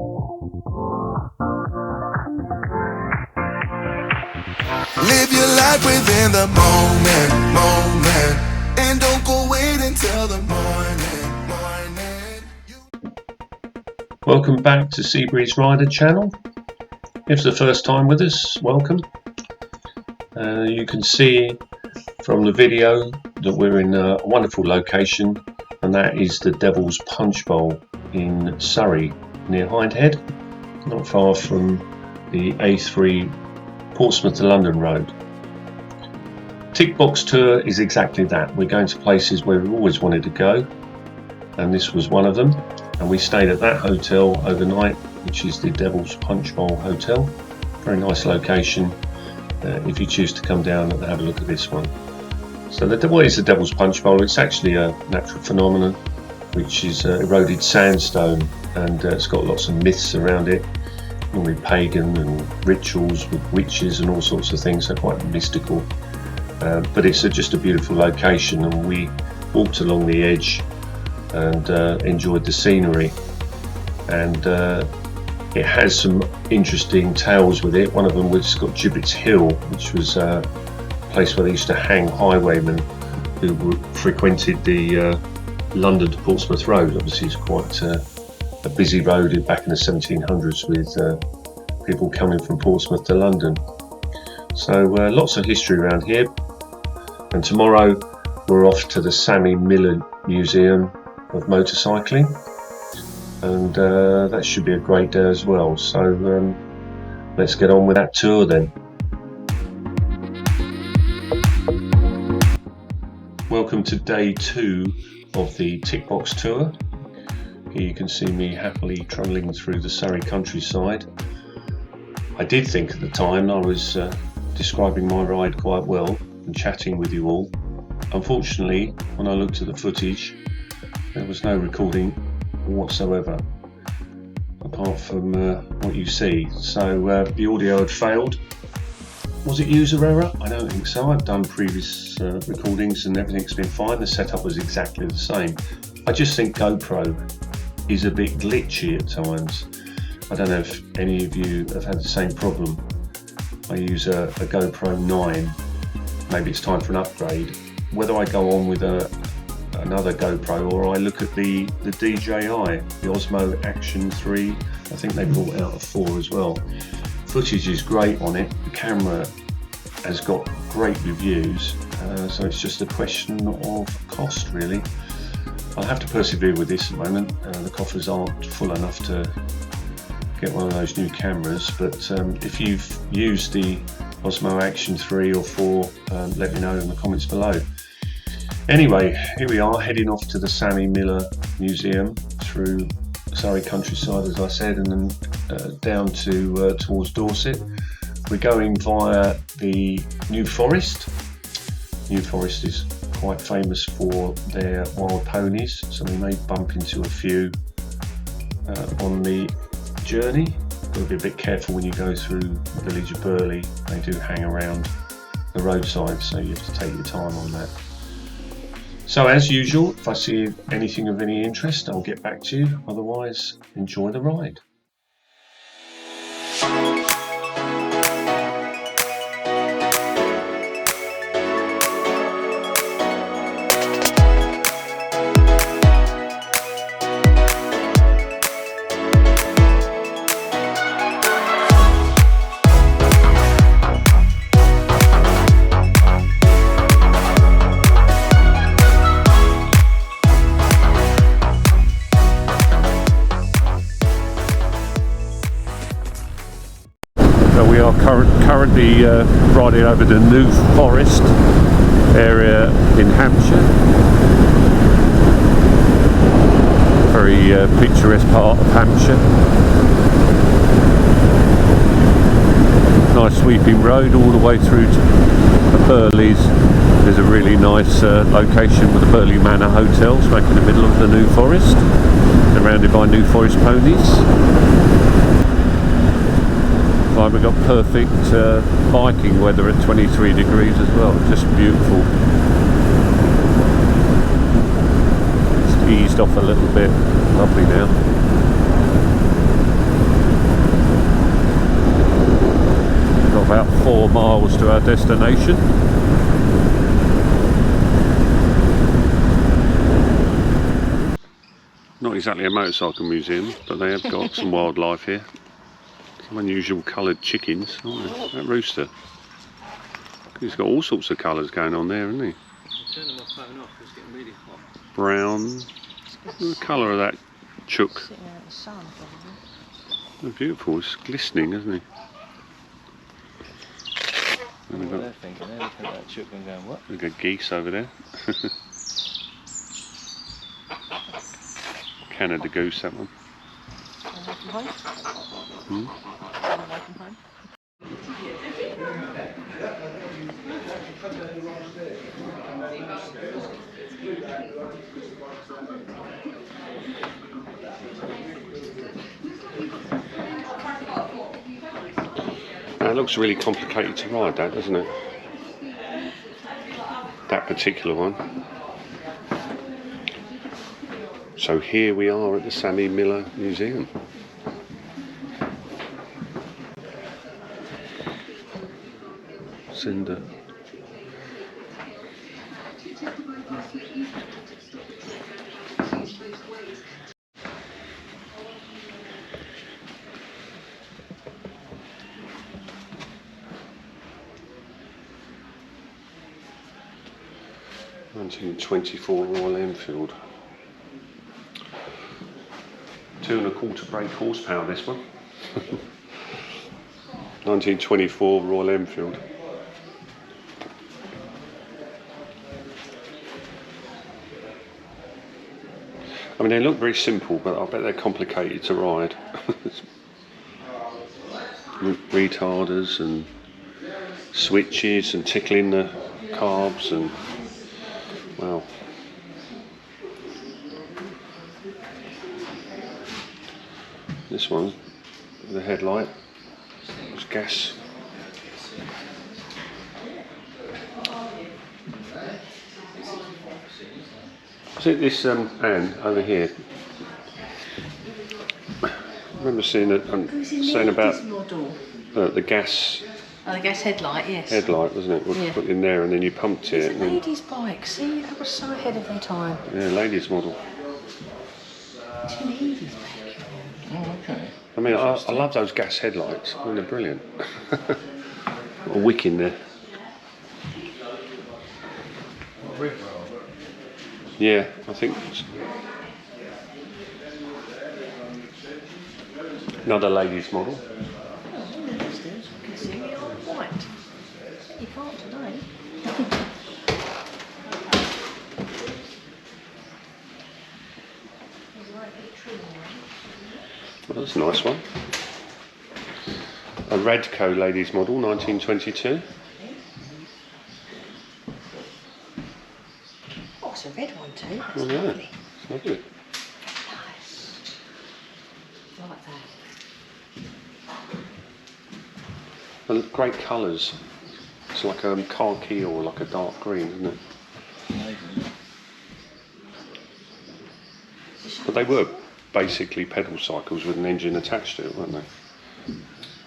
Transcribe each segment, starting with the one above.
Live your life within the moment, and don't go wait until the morning. Welcome back to Seabreeze Rider channel. If it's the first time with us, welcome. You can see from the video that we're in a wonderful location, and that is the Devil's Punch Bowl in Surrey, near Hindhead, not far from the A3 Portsmouth to London road. Tickbox tour is exactly that. We're going to places where we've always wanted to go, and this was one of them. And we stayed at that hotel overnight, which is the Devil's Punch Bowl Hotel. Very nice location if you choose to come down and have a look at this one. So what is the Devil's Punch Bowl? It's actually a natural phenomenon, which is eroded sandstone, and it's got lots of myths around it, normally pagan and rituals with witches and all sorts of things, so quite mystical. But it's just a beautiful location, and we walked along the edge and enjoyed the scenery, and it has some interesting tales with it. One of them was got Gibbet's Hill, which was a place where they used to hang highwaymen who frequented the London to Portsmouth road. Obviously it's quite a busy road back in the 1700s with people coming from Portsmouth to London. So lots of history around here. And tomorrow we're off to the Sammy Miller Museum of motorcycling, and that should be a great day as well. So let's get on with that tour then. Welcome to day 2 of the Tickbox tour. Here you can see me happily trundling through the Surrey countryside. I did think at the time I was describing my ride quite well and chatting with you all. Unfortunately, when I looked at the footage, there was no recording whatsoever, apart from what you see. So the audio had failed. Was it user error? I don't think so. I've done previous recordings and everything's been fine. The setup was exactly the same. I just think GoPro is a bit glitchy at times. I don't know if any of you have had the same problem. I use a GoPro 9. Maybe it's time for an upgrade. Whether I go on with another GoPro or I look at the DJI, the Osmo Action 3, I think they brought out a 4 as well. Footage is great on it, the camera has got great reviews, so it's just a question of cost really. I'll have to persevere with this at the moment. The coffers aren't full enough to get one of those new cameras, but if you've used the Osmo Action 3 or 4, let me know in the comments below. Anyway, here we are heading off to the Sammy Miller Museum through Surrey countryside, as I said, and then down to towards Dorset. We're going via the New Forest. New Forest is quite famous for their wild ponies, so we may bump into a few on the journey. Got to be a bit careful when you go through the village of Burley. They do hang around the roadside, so you have to take your time on that. So as usual, if I see anything of any interest, I'll get back to you. Otherwise, enjoy the ride. We are currently riding over the New Forest area in Hampshire. Very picturesque part of Hampshire. Nice sweeping road all the way through to the Burleys. There's a really nice location with the Burley Manor Hotel smack in the middle of the New Forest, surrounded by New Forest ponies. We've got perfect biking weather at 23 degrees as well, just beautiful. It's eased off a little bit, lovely now. to our destination. Not exactly a motorcycle museum, but they have got some wildlife here. Some unusual coloured chickens, aren't they? That rooster. He's got all sorts of colours going on there, hasn't he? Turning my phone off, it's getting really hot. Brown. The colour of that chook. Sitting out in the sun, probably. Oh, beautiful, it's glistening, isn't he? I don't know what they're thinking. They're looking at that chook and going, what? We've got geese over there. Canada goose, that one. Away from home? Away from home? It looks really complicated to ride, that, doesn't it? That particular one. So here we are at the Sammy Miller Museum. Cinder. (1924) Royal Enfield. 2¼ brake horsepower, this one. 1924 Royal Enfield. I mean, they look very simple, but I bet they're complicated to ride. Retarders and switches and tickling the carbs and wow. This one, the headlight, it's gas. Is it this Anne over here? I remember seeing it. Saying about the gas. Oh, the gas headlight, yes. Headlight, wasn't it? Yeah. Put in there, and then you pumped it. It's a lady's bike. See, that was so ahead of their time. Yeah, ladies' model. 1080s back. Oh, okay. I mean, I love those gas headlights. I mean, they're brilliant. A wick in there. Yeah, I think it's another ladies' model. Oh, interesting. You can see the old white. You can't today. Well, that's a nice one. A Radco ladies' model, 1922. Oh, it's a red one too. That's Oh, yeah. lovely. It's lovely. Nice. Like that. And great colours. It's like a khaki or like a dark green, isn't it? But they were basically pedal cycles with an engine attached to it, weren't they?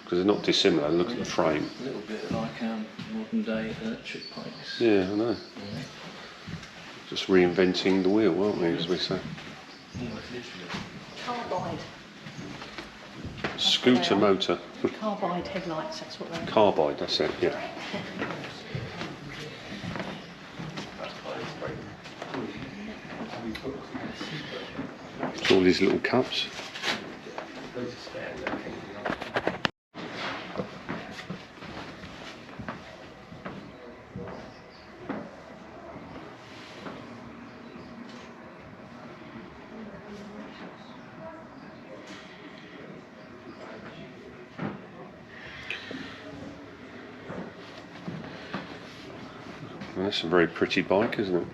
Because they're not dissimilar. Look at the frame. A little bit like modern day electric bikes. Yeah, I know. Just reinventing the wheel, aren't we, as we say? Carbide. Scooter motor. Carbide headlights, that's what they're. Carbide, that's it, yeah. All these little cups. Well, that's a very pretty bike, isn't it?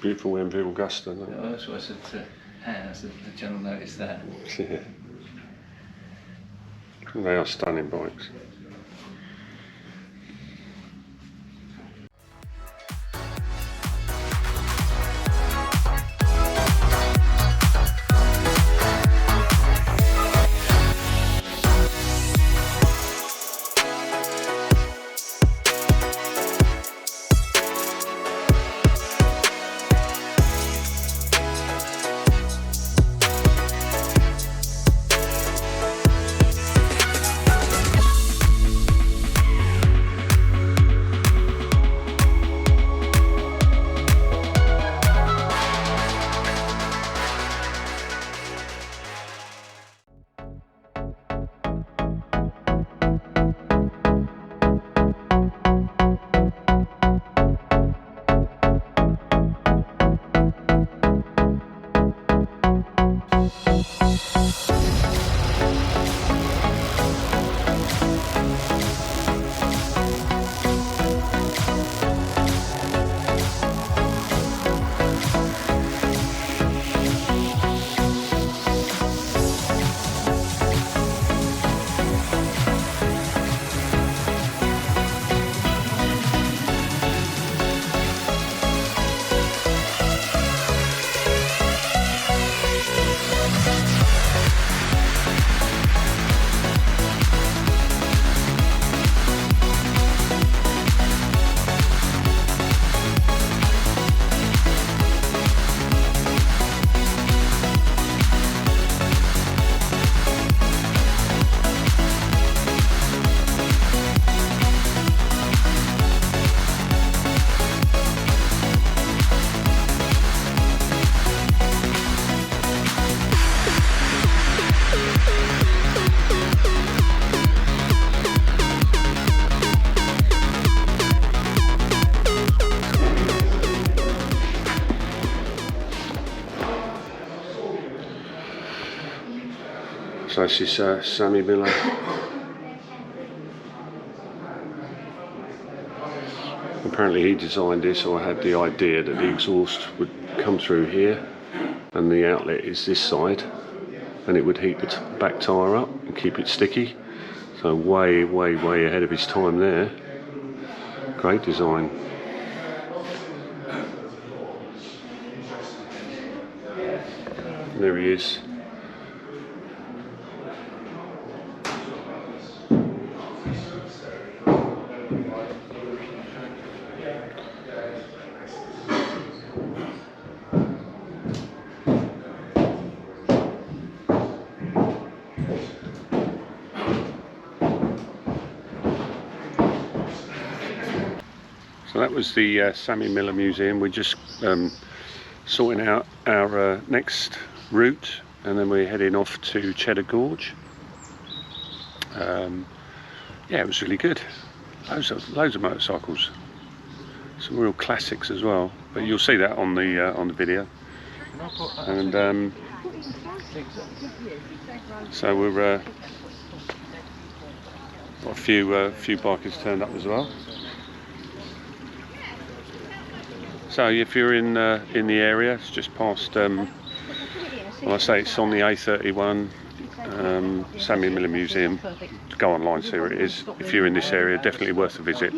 beautiful Enfield Augusta. Yeah, that's what I said to Anne. I said the general noticed that. Yeah. They are stunning bikes. So this is Sammy Miller. Apparently he designed this, or had the idea that the exhaust would come through here and the outlet is this side, and it would heat the back tyre up and keep it sticky. So way ahead of his time there. Great design. There he is. So that was the Sammy Miller Museum. We're just sorting out our next route, and then we're heading off to Cheddar Gorge. Yeah, it was really good. Loads of motorcycles. Some real classics as well. But you'll see that on the video. And so we're got a few bikers turned up as well. So if you're in the area, it's just past, well, I say it's on the A31, Sammy Miller Museum. Go online, see where it is. If you're in this area, definitely worth a visit.